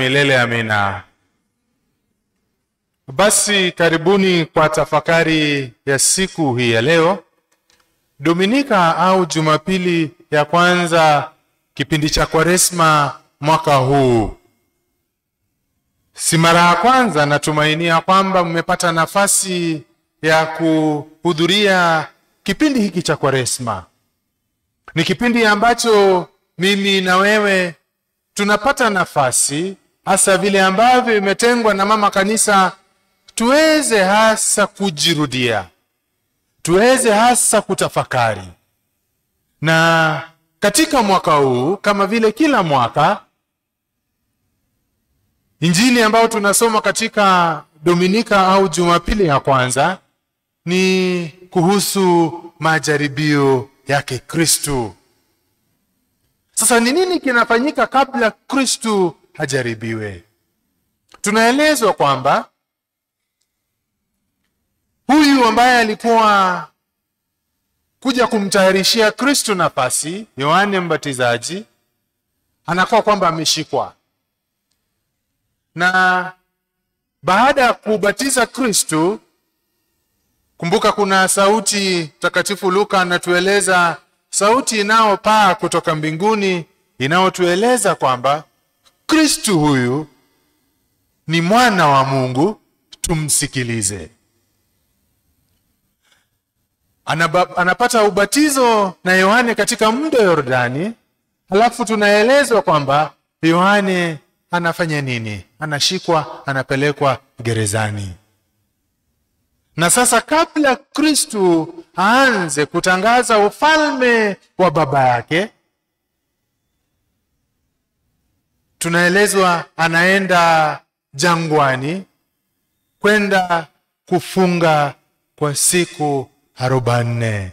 milele. Amina. Basi karibuni kwa tafakari ya siku hii ya leo, Dominika au Jumapili ya kwanza kipindi cha Kwaresma mwaka huu. Si mara ya kwanza, natumainia kwamba mmepata nafasi ya kuhudhuria kipindi hiki cha Kwaresma. Ni kipindi ambacho mimi na wewe tunapata nafasi, hasa vile ambavyo imetengwa na Mama Kanisa, tuweze hasa kujirudia, tuweze hasa kutafakari. Na katika mwaka huu, kama vile kila mwaka, Injili ambayo tunasoma katika Dominika au Jumapili ya kwanza ni kuhusu majaribio yake Kristo. Sasa ni nini kinafanyika kabla Kristo hajaribiwe? Tunaelezwa kwamba huyu ambaye alikuwa kuja kumtayarishia Kristo nafasi, Yohane Mbatizaji, anakuwa kwamba ameshikwa. Na baada ya kubatiza Kristo, kumbuka kuna sauti, Mtakatifu Luka anatueleza sauti inayopaa kutoka mbinguni inayotueleza kwamba Kristo huyu ni mwana wa Mungu, tumsikilize. Anapata ubatizo na Yohane katika mto Yordani, halafu tunaelezwa kwamba Yohane anafanya nini? Anashikwa, anapelekwa gerezani. Na sasa kabla Kristo aanze kutangaza ufalme wa baba yake, tunaelezwa anaenda jangwani kwenda kufunga kwa siku 40.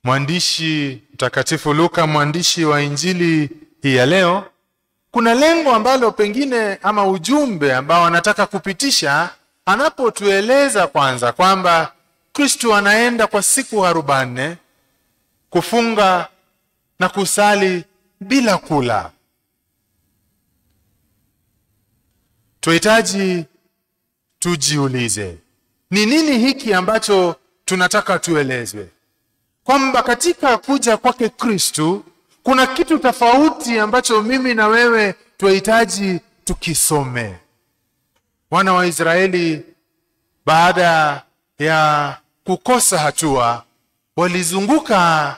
Mwandishi Mtakatifu Luka, mwandishi wa Injili hii ya leo, kuna lengo ambalo pengine ama ujumbe ambao anataka kupitisha anapotueleza kwanza kwamba Kristo anaenda kwa siku 40 kufunga na kusali bila kula. Tuhitaji tujiulize, ni nini hiki ambacho tunataka tuelezwe? Kwamba katika kuja kwake Kristo kuna kitu tofauti ambacho mimi na wewe tuhitaji tukisome. Wana wa Israeli baada ya kukosa hatua walizunguka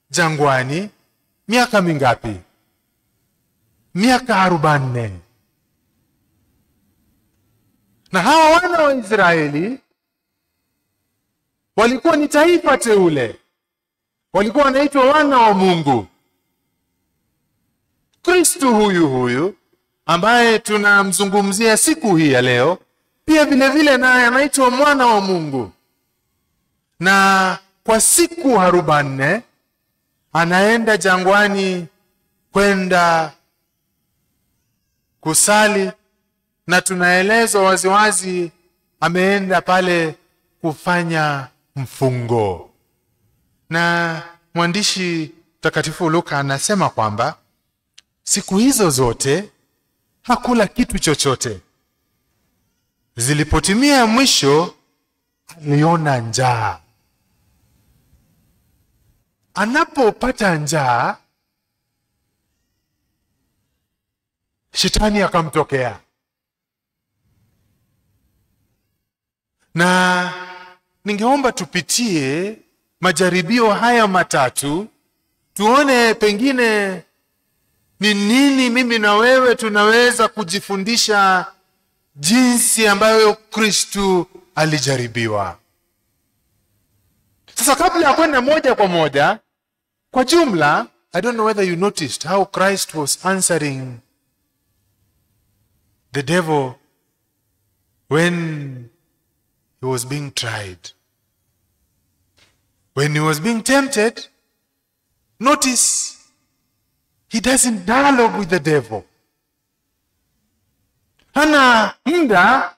jangwani miaka mingapi? Miaka 40. Na hawa wana wa Israeli walikuwa ni taifa teule, walikuwa wanaitwa wana wa Mungu. Kristo huyu ambaye tunamzungumzia siku hii ya leo, pia vile vile naye anaitwa mwana wa Mungu. Na kwa siku 40 anaenda jangwani kwenda kusali, na tunaelezwa waziwazi ameenda pale kufanya mfungo. Na mwandishi Mtakatifu Luka anasema kwamba siku hizo zote hakula kitu chochote. Zilipotimia mwisho, aliona njaa. Anapopata njaa, Shetani akamtokea. Na ningeomba tupitie majaribio haya matatu, tuone pengine ni nini mimi na wewe tunaweza kujifundisha jinsi ambayo Kristo alijaribiwa. Sasa kabla ya kwenda moja kwa moja, kwa jumla, I don't know whether you noticed how Christ was answering the devil when he was being tried. When he was being tempted, notice he doesn't dialogue with the devil. Hana muda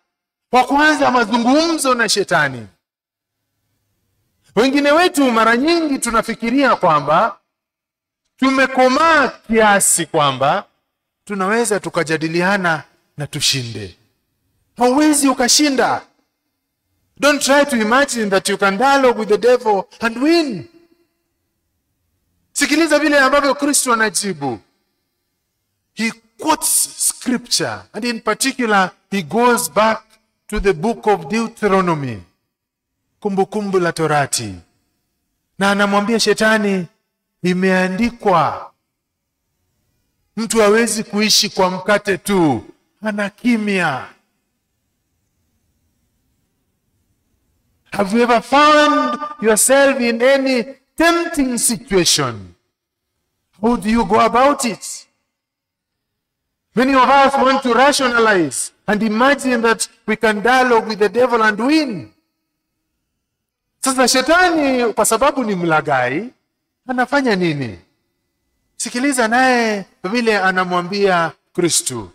wa kuanza mazungumzo na Shetani. Wengine wetu mara nyingi tunafikiria kwamba tumekomaa kiasi kwamba tunaweza tukajadiliana na tushinde. Hauwezi ukashinda. Don't try to imagine that you can dialogue with the devil and win. Sikiliza vile ambavyo Kristo anajibu. He quotes scripture, and in particular he goes back to the book of Deuteronomy, Kumbukumbu la Torati, na anamwambia Shetani, imeandikwa. Mtu hawezi kuishi kwa mkate tu. Ana kimya. Have you ever found yourself in any tempting situation? How do you go about it? Many of us want to rationalize and imagine that we can dialogue with the devil and win. Sasa Shetani, kwa sababu ni mlaghai, anafanya nini? Sikiliza naye vile anamwambia Kristo.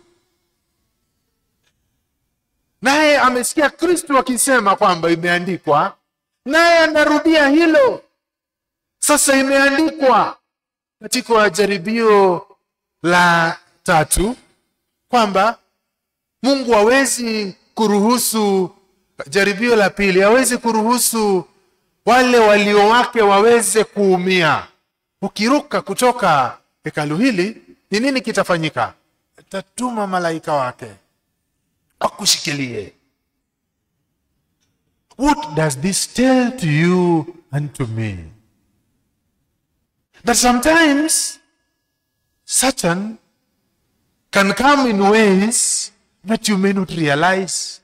Naye amesikia Kristo akisema kwamba imeandikwa, naye anarudia hilo. Sasa imeandikwa katika jaribio la 3 kwamba Mungu hawezi kuruhusu, jaribio la 2, hawezi kuruhusu wale walio wake waweze kuumia. Ukiruka kutoka hekalu hili, ni nini kitafanyika? Atatuma malaika wake akushikilie. What does this tell to you and to me? That sometimes Satan can come in ways that you may not realize.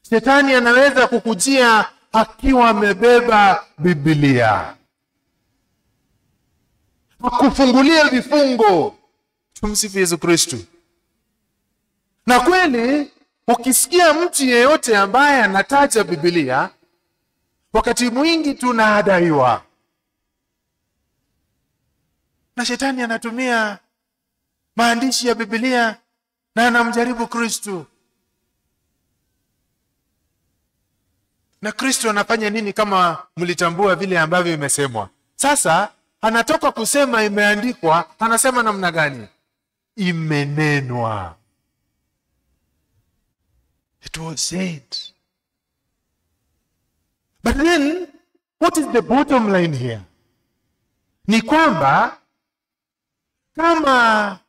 Shetani anaweza kukujia akiwa amebeba Biblia, akufungulia vifungo. Tumsifu Yesu Kristo. Na kweli, ukisikia mtu yeyote ambaye anataja Biblia, wakati mwingi tunaadaiwa. Na Shetani anatumia maandishi ya Biblia na anamjaribu Kristo. Na Kristo anafanya nini kama mlitambua vile ambavyo imesemwa? Sasa anatoka kusema imeandikwa, anasema namna gani? Imenenwa. It was said. But then, what is the bottom line here? Ni kwamba kama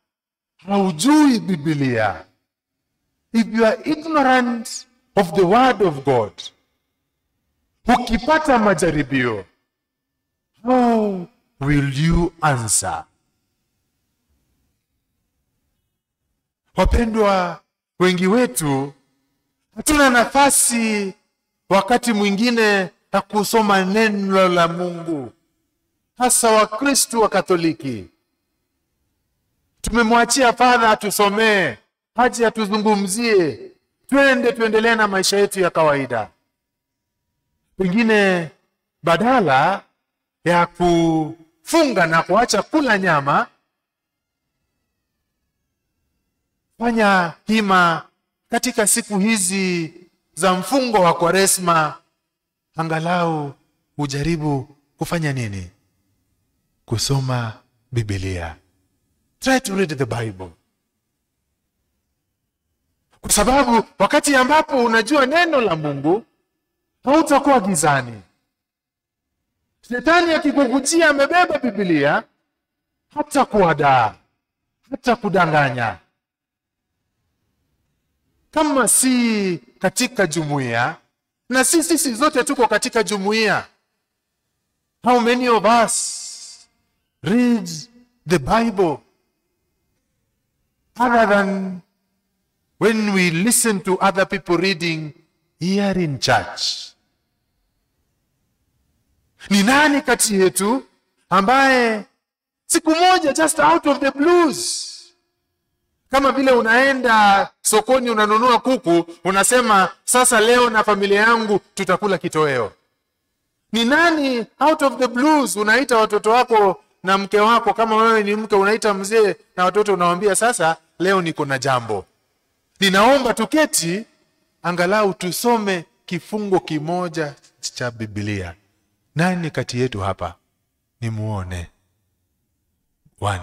haujui Biblia, if you are ignorant of the word of God, ukipata majaribio, how will you answer? Wapendwa, wengi wetu hatuna nafasi wakati mwingine ya kusoma neno la Mungu, hasa Wakristo wa Katoliki. Tumemwachia Father atusomee, haji atuzungumzie, tuendelee na maisha yetu ya kawaida. Pengine badala ya kufunga na kuacha kula nyama, fanya hima katika siku hizi za mfungo wa Kwaresma, angalau ujaribu kufanya nini? Kusoma Biblia. Try to read the Bible. Kwa sababu wakati ambapo unajua neno la Mungu, hautakuwa gizani. Shetani akikukujia amebeba Biblia, hata kuadaa, hata kudanganya. Kama si katika jumuiya, na sisi zote tuko katika jumuiya, how many of us read the Bible other than when we listen to other people reading here in church? Ni nani kati yetu ambaye siku moja, just out of the blues, kama vile unaenda sokoni unanunua kuku, unasema sasa leo na familia yangu tutakula kitoweo? Ni nani out of the blues unaita watoto wako na mke wako, kama wewe ni mke unaita mzee na watoto, unawaambia sasa leo niko na jambo, ninaomba tuketi angalau tusome kifungo kimoja cha Biblia? Nani kati yetu hapa? Ni muone. 1.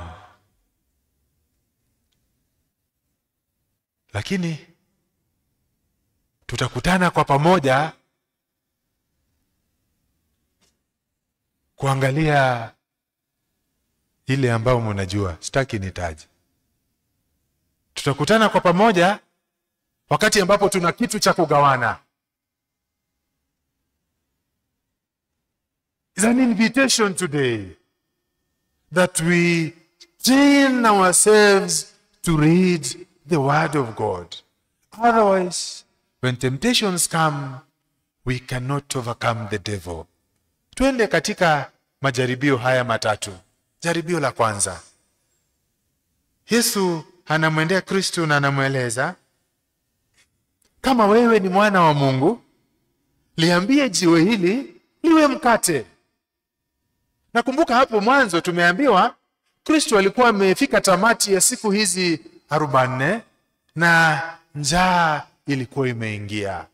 Lakini tutakutana kwa pamoja kuangalia ile ambayo mnajua, sitaki nitaje. Tutakutana kwa pamoja wakati ambapo tuna kitu cha kugawana. It's an invitation today that we train ourselves to read the Word of God. Otherwise, when temptations come, we cannot overcome the devil. Tuende katika majaribio haya matatu. Jaribio la kwanza. Yesu anamwendea Kristo na anamweleza, kama wewe ni mwana wa Mungu, liambie jiwe hili liwe mkate. Nakumbuka hapo mwanzo tumeambiwa Kristo alikuwa amefika tamati ya siku hizi 40 na njaa ilikuwa imeingia.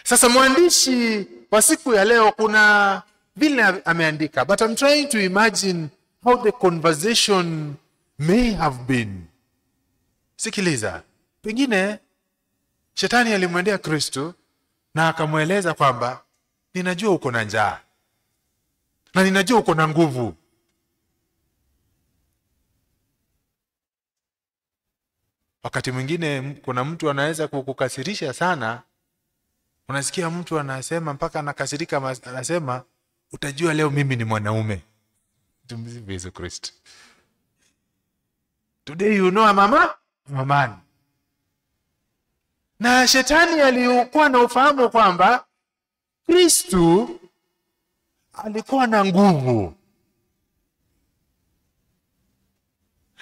Sasa mwandishi wa siku ya leo kuna vile ameandika, but I'm trying to imagine how the conversation may have been. Sikiliza, pengine Shetani alimwendea Kristo na akamweleza kwamba ninajua uko na njaa na ninajua uko na nguvu. Wakati mwingine kuna mtu anaweza kukukasirisha sana. Unasikia mtu anasema mpaka anakasirika, anasema utajua leo mimi ni mwanaume. Tumsifu Yesu Kristo. Today you know I'm a man. Na Shetani alikuwa na ufahamu kwamba Kristo alikuwa na nguvu.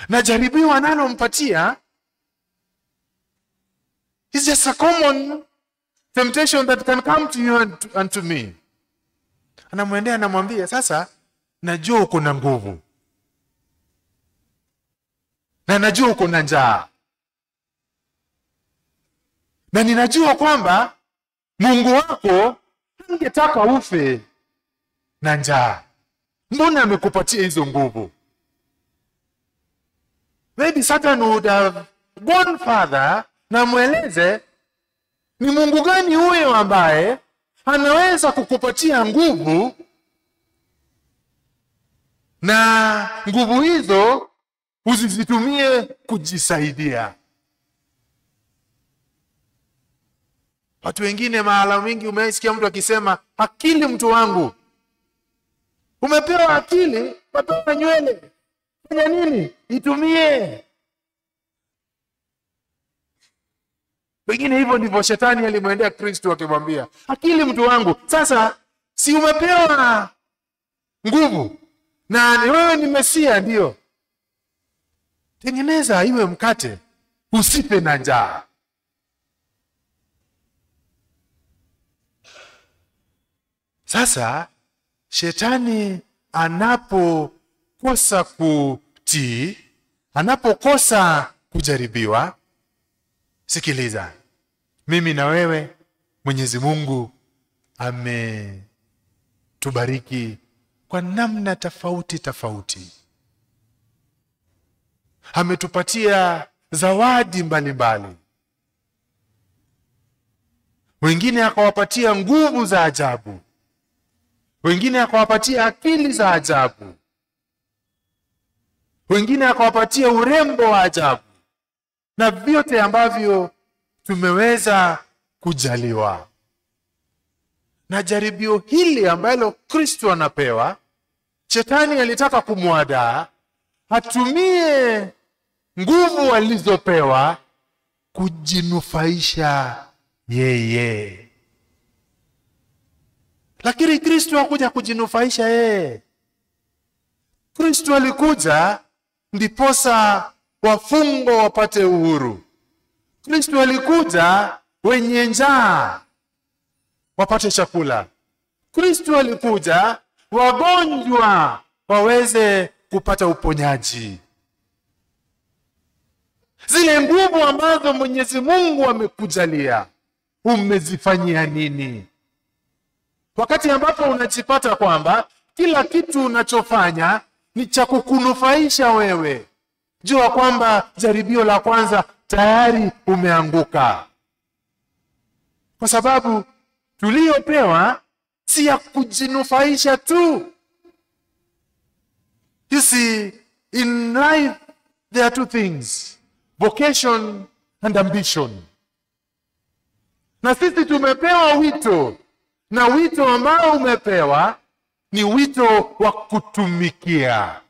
Na jaribio analompatia is just a common temptation that can come to you and to me. Anamwendea anamwambia, sasa najua uko na nguvu. Na najua uko na njaa. Na ninajua kwamba Mungu wako angetaka ufe na njaa. Mbona amekupatia hizo nguvu? Maybe Satan would have gone further na mweleze ni Mungu gani huyo ambaye anaweza kukupatia nguvu, na nguvu hizo usizitumie kujisaidia. Watu wengine mahala mingi umesikia mtu akisema, akili mtu wangu. Umepewa akili, umepewa nywele. Fanya nini? Itumie. Wengine hivyo ndivyo Shetani alimwendea Kristo akimwambia, akili mtu wangu. Sasa si umepewa nguvu na wewe ni Mesia, ndio. Tengeneza iwe mkate, usife na njaa. Sasa Shetani anapokosa kutii, anapokosa kujaribiwa, sikiliza, mimi na wewe Mwenyezi Mungu ametubariki kwa namna tofauti tofauti. Ametupatia zawadi mbalimbali. Wengine akawapatia nguvu za ajabu. Wengine akawapatia akili za ajabu. Wengine akawapatia urembo wa ajabu. Na vyote ambavyo tumeweza kujaliwa. Na jaribio hili ambalo Kristo anapewa, Shetani alitaka kumwadaa atumie nguvu alizopewa kujinufaisha yeye. Lakini Kristo hakuja kujinufaisha yeye. Kristo alikuja ndiposa wafungwa wapate uhuru. Kristo alikuja wenye njaa wapate chakula. Kristo alikuja wagonjwa waweze kupata uponyaji. Zile nguvu ambazo Mwenyezi Mungu amekujalia, umezifanyia nini? Wakati ambapo unajipata kwamba kila kitu unachofanya ni cha kukunufaisha wewe, jua kwamba jaribio la kwanza tayari umeanguka. Kwa sababu tuliopewa si ya kujinufaisha tu. You see, in life there are two things: vocation and ambition. Na sisi tumepewa wito, na wito ambao umepewa ni wito wa kutumikia.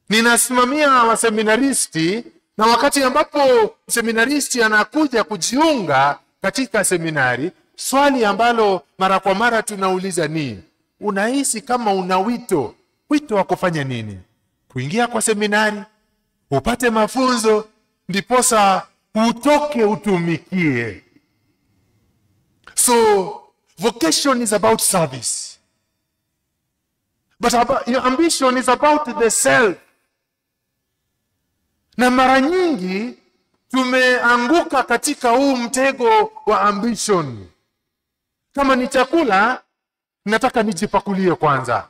Ninasimamia waseminaristi, na wakati ambapo seminaristi anakuja kujiunga katika seminari, swali ambalo mara kwa mara tunauliza ni, unahisi kama una wito? Wito wa kufanya nini? Kuingia kwa seminari, upate mafunzo, ndiposa utoke utumikie. So, vocation is about service. But your ambition is about the self. Na mara nyingi tumeanguka katika huu mtego wa ambition. Kama ni chakula, nataka nijipakulie kwanza.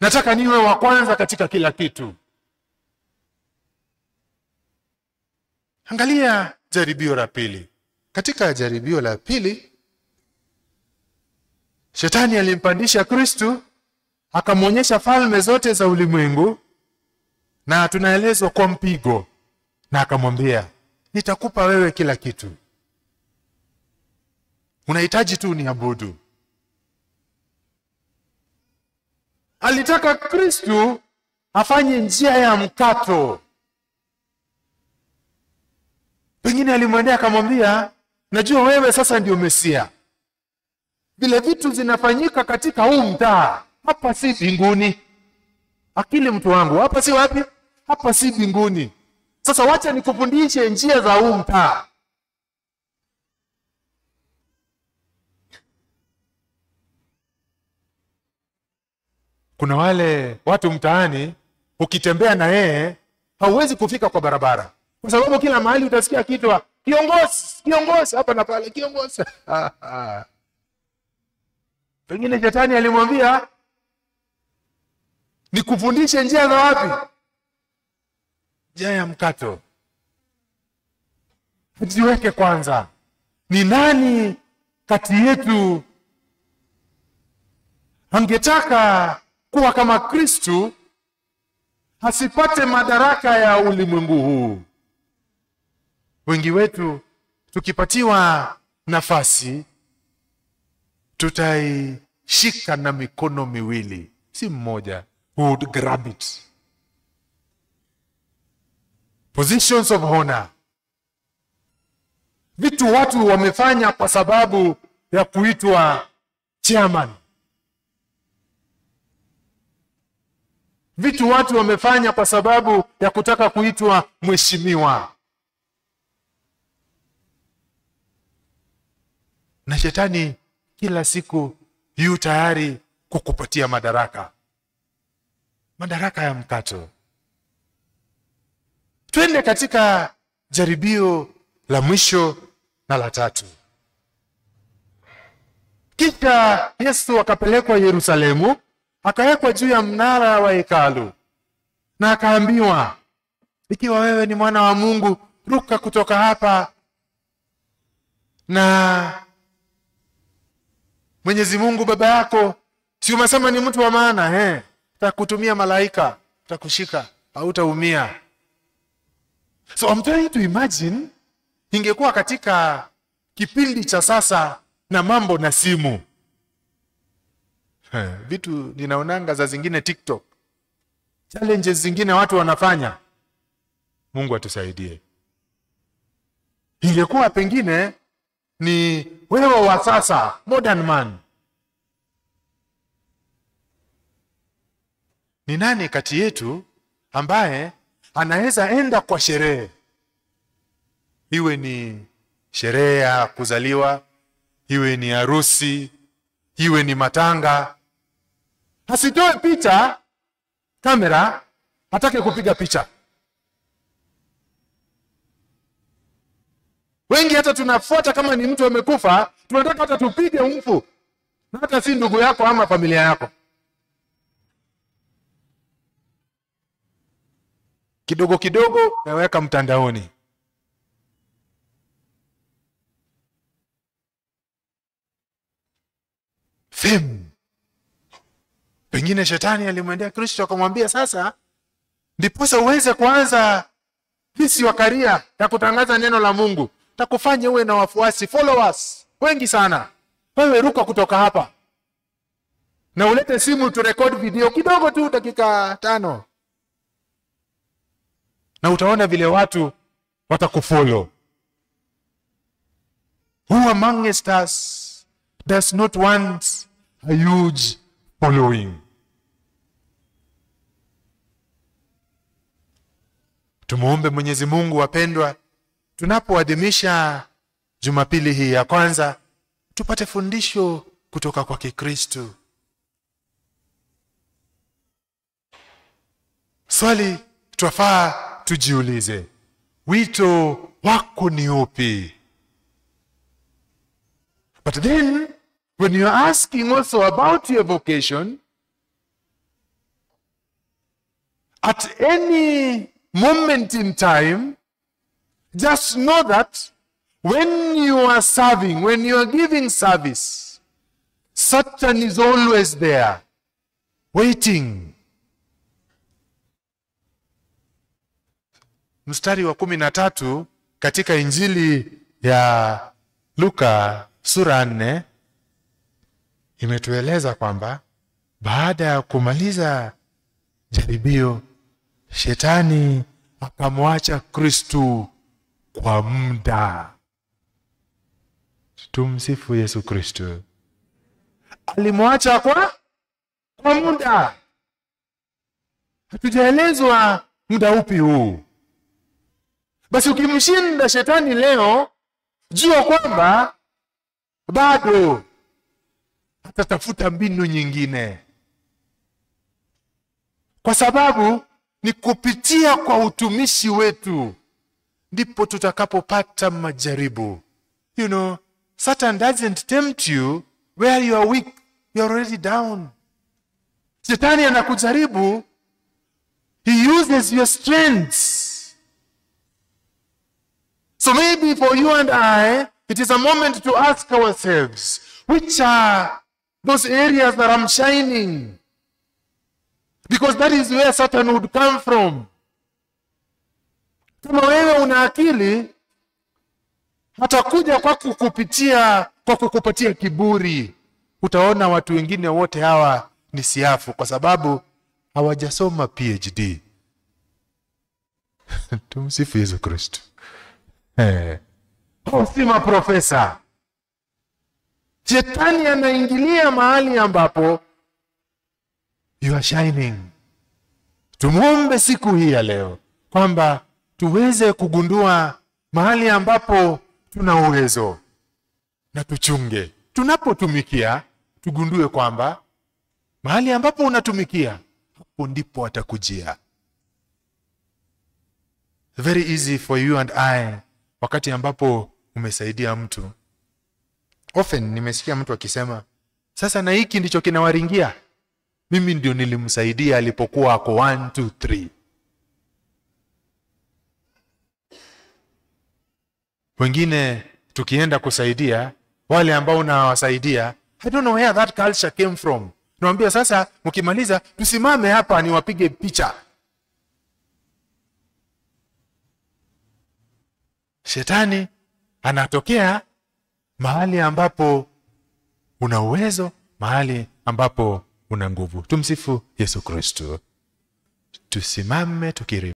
Nataka niwe wa kwanza katika kila kitu. Angalia jaribio la pili. Katika jaribio la pili, Shetani alimpandisha Kristo, akamwonyesha falme zote za ulimwengu, na tunaelezwa kwa mpigo, na akamwambia, nitakupa wewe kila kitu. Unahitaji tu niabudu. Alitaka Kristo afanye njia ya mkato. Pengine alimwendea akamwambia, najua wewe sasa ndio Mesia. Vile vitu zinafanyika katika huu mtaa, hapa si mbinguni. Akili mtu wangu, hapa si wapi? Hapa si mbinguni. Sasa wacha nikufundishe njia za huu mtaa. Kuna wale watu mtaani, ukitembea na yeye hauwezi kufika kwa barabara, kwa sababu kila mahali utasikia kitu, kiongozi, kiongozi, hapa na pale, kiongozi. Pengine Shetani alimwambia, nikufundishe njia za wapi? Njia ya mkato. Jiweke kwanza. Ni nani kati yetu angetaka kuwa kama Kristo, asipate madaraka ya ulimwengu huu? Wengi wetu tukipatiwa nafasi tutaishika na mikono miwili, si mmoja. Who would grab it. Positions of honor. Vitu watu wamefanya kwa sababu ya kuitwa chairman. Vitu watu wamefanya kwa sababu ya kutaka kuitwa mheshimiwa. Na Shetani kila siku yu tayari kukupatia madaraka. Madaraka ya mkato. Twende katika jaribio la mwisho na la tatu. Kisha Yesu akapelekwa Yerusalemu, akawekwa juu ya mnara wa hekalu, na akaambiwa, ikiwa wewe ni mwana wa Mungu, ruka kutoka hapa, na Mwenyezi Mungu baba yako si umesema ni mtu wa maana, atakutumia malaika, atakushika, hautaumia. So I'm trying to imagine, ingekuwa katika kipindi cha sasa na mambo na simu. Vitu ninaonanga za zingine TikTok, challenges zingine watu wanafanya. Mungu atusaidie. Ingekuwa pengine ni wewe wa sasa, modern man. Ni nani kati yetu ambaye anaweza enda kwa sherehe, iwe ni sherehe ya kuzaliwa, iwe ni harusi, iwe ni matanga, asitoe picha kamera, atake kupiga picha? Wengi hata tunafuata kama ni mtu amekufa, tunataka hata tupige mfu. na hata si ndugu yako ama familia yako. Kidogo kidogo naweka mtandaoni. Fame. Pengine shetani alimwendea Kristo akamwambia, sasa ndiposa uweze kuanza hisi wa karia ya kutangaza neno la Mungu, takufanya uwe na wafuasi, followers wengi sana. Wewe ruka kutoka hapa na ulete simu tu record video kidogo tu, dakika 5, na utaona vile watu watakufollow. Who amongst us does not want a huge following? Tumuombe Mwenyezi Mungu, wapendwa, tunapoadhimisha Jumapili hii ya kwanza, tupate fundisho kutoka kwa Kristo. Swali twafaa tujiulize, wito wako ni upi? But then, when you are asking also about your vocation, at any moment in time, just know that when you are serving, when you are giving service, Satan is always there, waiting. Mstari wa 13 katika Injili ya Luka sura 4 imetueleza kwamba baada ya kumaliza jaribio, shetani akamwacha Kristo kwa muda. Tumsifu Yesu Kristo. Alimwacha kwa muda. Hatujaelezwa muda upi huu. Basi ukimshinda shetani leo, jua kwamba bado atatafuta mbinu nyingine. Kwa sababu ni kupitia kwa utumishi wetu ndipo tutakapopata majaribu. You know, Satan doesn't tempt you where you are weak. You are already down. Shetani anakujaribu. He uses your strengths. So maybe for you and I, it is a moment to ask ourselves, which are those areas that I'm shining? Because that is where Satan would come from. Kama wewe una akili, hatakuja kwa kukupatia kiburi. Utaona watu wengine wote hawa ni siafu kwa sababu hawajasoma PhD. Tumsifu Yesu Kristo. Si maprofesa. Shetani anaingilia mahali ambapo you are shining. Tumuombe siku hii ya leo kwamba tuweze kugundua mahali ambapo tuna uwezo na tuchunge. Tunapotumikia tugundue kwamba mahali ambapo unatumikia hapo ndipo atakujia. Very easy for you and I, wakati ambapo umesaidia mtu. Often nimesikia mtu akisema, sasa na hiki ndicho kinawaringia. Mimi ndio nilimsaidia alipokuwa ako 1, 2, 3. Wengine tukienda kusaidia, wale ambao unawasaidia, I don't know where that culture came from. Naambia sasa mkimaliza tusimame hapa niwapige picha. Shetani anatokea mahali ambapo una uwezo, mahali ambapo una nguvu. Tumsifu Yesu Kristo. Tusimame tukiri